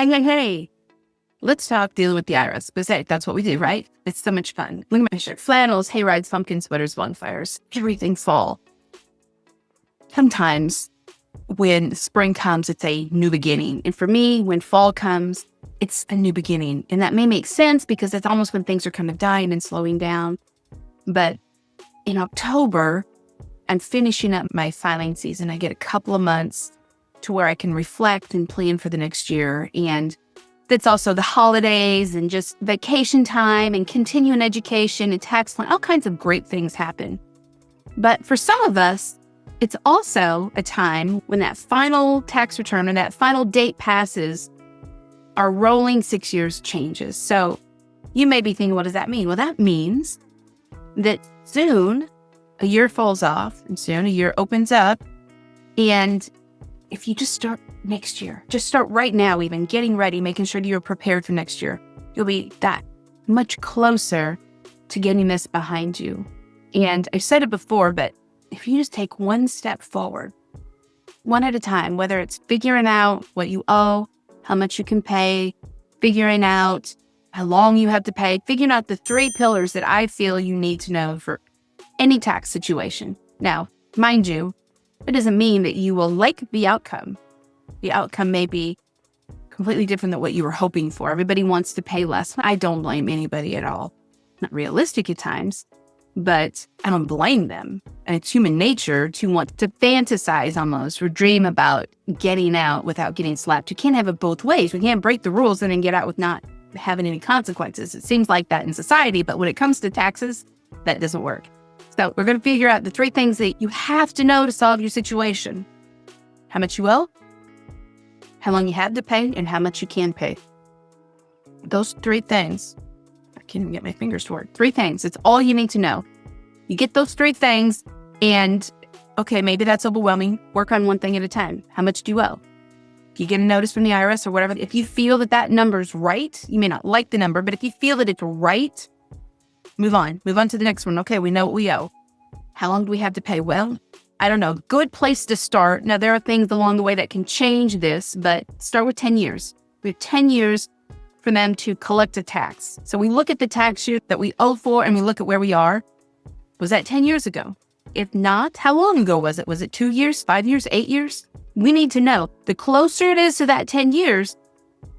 Hey. Let's talk dealing with the IRS because hey, that's what we do, right? It's so much fun. Look at my shirt. Flannels, hayrides, pumpkin sweaters, bonfires, everything fall. Sometimes when spring comes, it's a new beginning. And for me, when fall comes, it's a new beginning. And that may make sense because it's almost when things are kind of dying and slowing down. But in October, I'm finishing up my filing season. I get a couple of months to where I can reflect and plan for the next year. And that's also the holidays and just vacation time and continuing education and tax plan. All kinds of great things happen. But for some of us, it's also a time when that final tax return and that final date passes, our rolling 6 years changes. So you may be thinking, what does that mean? Well, that means that soon a year falls off and soon a year opens up. And if you just start next year, just start right now, even getting ready, making sure that you're prepared for next year, you'll be that much closer to getting this behind you. And I've said it before, but if you just take one step forward, one at a time, whether it's figuring out what you owe, how much you can pay, figuring out how long you have to pay, figuring out the 3 pillars that I feel you need to know for any tax situation. Now, mind you, it doesn't mean that you will like the outcome. The outcome may be completely different than what you were hoping for. Everybody wants to pay less. I don't blame anybody at all. Not realistic at times, but I don't blame them. And it's human nature to want to fantasize almost or dream about getting out without getting slapped. You can't have it both ways. We can't break the rules and then get out with not having any consequences. It seems like that in society, but when it comes to taxes, that doesn't work. So we're going to figure out the 3 things that you have to know to solve your situation. How much you owe, how long you have to pay, and how much you can pay. Those 3 things. I can't even get my fingers to work. 3 things. It's all you need to know. You get those 3 things and, okay, maybe that's overwhelming. Work on one thing at a time. How much do you owe? If you get a notice from the IRS or whatever, if you feel that that number's right, you may not like the number, but if you feel that it's right, move on. Move on to the next one. Okay, we know what we owe. How long do we have to pay? Well, I don't know. Good place to start. Now, there are things along the way that can change this, but start with 10 years. We have 10 years for them to collect a tax. So we look at the tax year that we owe for and we look at where we are. Was that 10 years ago? If not, how long ago was it? Was it 2 years, 5 years, 8 years? We need to know. The closer it is to that 10 years,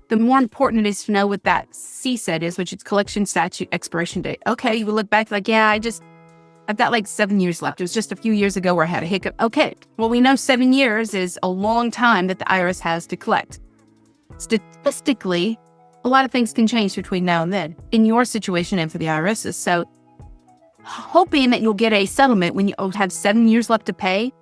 the more important it is to know what that CSED is, which is collection statute expiration date. Okay, you will look back like, yeah, I've got like 7 years left. It was just a few years ago where I had a hiccup. Okay, well, we know 7 years is a long time that the IRS has to collect. Statistically, a lot of things can change between now and then in your situation and for the IRS's. So hoping that you'll get a settlement when you have 7 years left to pay,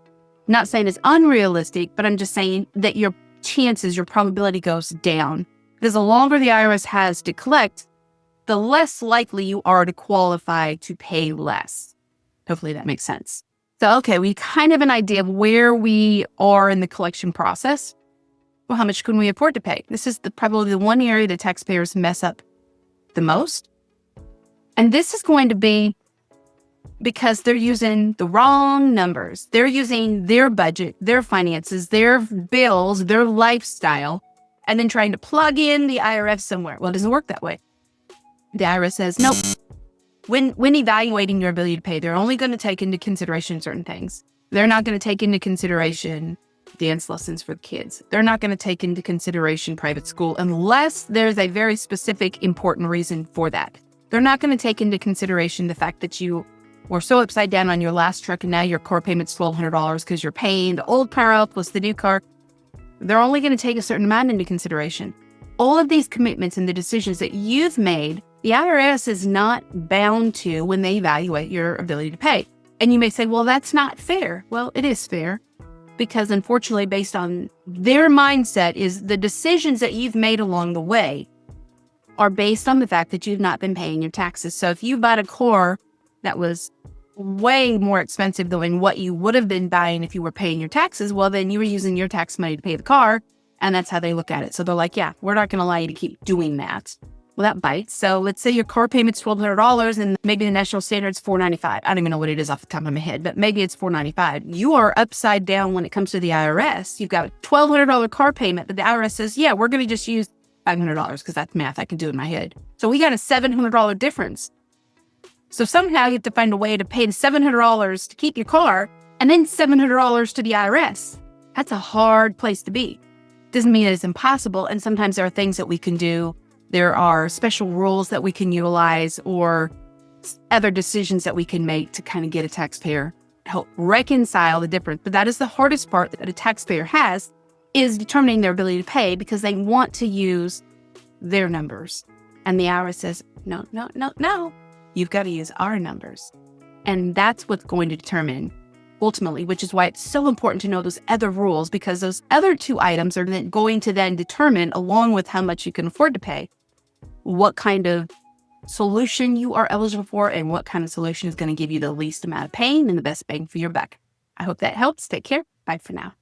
not saying it's unrealistic, but I'm just saying that your chances, your probability goes down. Because the longer the IRS has to collect, the less likely you are to qualify to pay less. Hopefully that makes sense. So, okay, we kind of have an idea of where we are in the collection process. Well, how much can we afford to pay? This is probably the one area that taxpayers mess up the most. And this is going to be because they're using the wrong numbers. They're using their budget, their finances, their bills, their lifestyle, and then trying to plug in the IRS somewhere. Well, it doesn't work that way. The IRS says, nope. When evaluating your ability to pay, they're only going to take into consideration certain things. They're not going to take into consideration dance lessons for the kids. They're not going to take into consideration private school unless there's a very specific, important reason for that. They're not going to take into consideration the fact that you were so upside down on your last truck and now your car payment's $1,200 because you're paying the old car out plus the new car. They're only going to take a certain amount into consideration. All of these commitments and the decisions that you've made, the IRS is not bound to when they evaluate your ability to pay. And you may say, well, that's not fair. Well, it is fair because unfortunately, based on their mindset is the decisions that you've made along the way are based on the fact that you've not been paying your taxes. So if you bought a car that was way more expensive than what you would have been buying if you were paying your taxes, well, then you were using your tax money to pay the car. And that's how they look at it. So they're like, yeah, we're not going to allow you to keep doing that. Well, that bites. So let's say your car payment's $1,200 and maybe the national standard's $495. I don't even know what it is off the top of my head, but maybe it's $495. You are upside down when it comes to the IRS. You've got a $1,200 car payment, but the IRS says, yeah, we're going to just use $500 because that's math I can do in my head. So we got a $700 difference. So somehow you have to find a way to pay the $700 to keep your car and then $700 to the IRS. That's a hard place to be. Doesn't mean it's impossible. And sometimes there are things that we can do. There are special rules that we can utilize or other decisions that we can make to kind of get a taxpayer help reconcile the difference. But that is the hardest part that a taxpayer has, is determining their ability to pay because they want to use their numbers. And the IRS says, no, no, no, no. You've got to use our numbers. And that's what's going to determine ultimately, which is why it's so important to know those other rules, because those other two items are then going to then determine, along with how much you can afford to pay, what kind of solution you are eligible for and what kind of solution is going to give you the least amount of pain and the best bang for your buck. I hope that helps. Take care. Bye for now.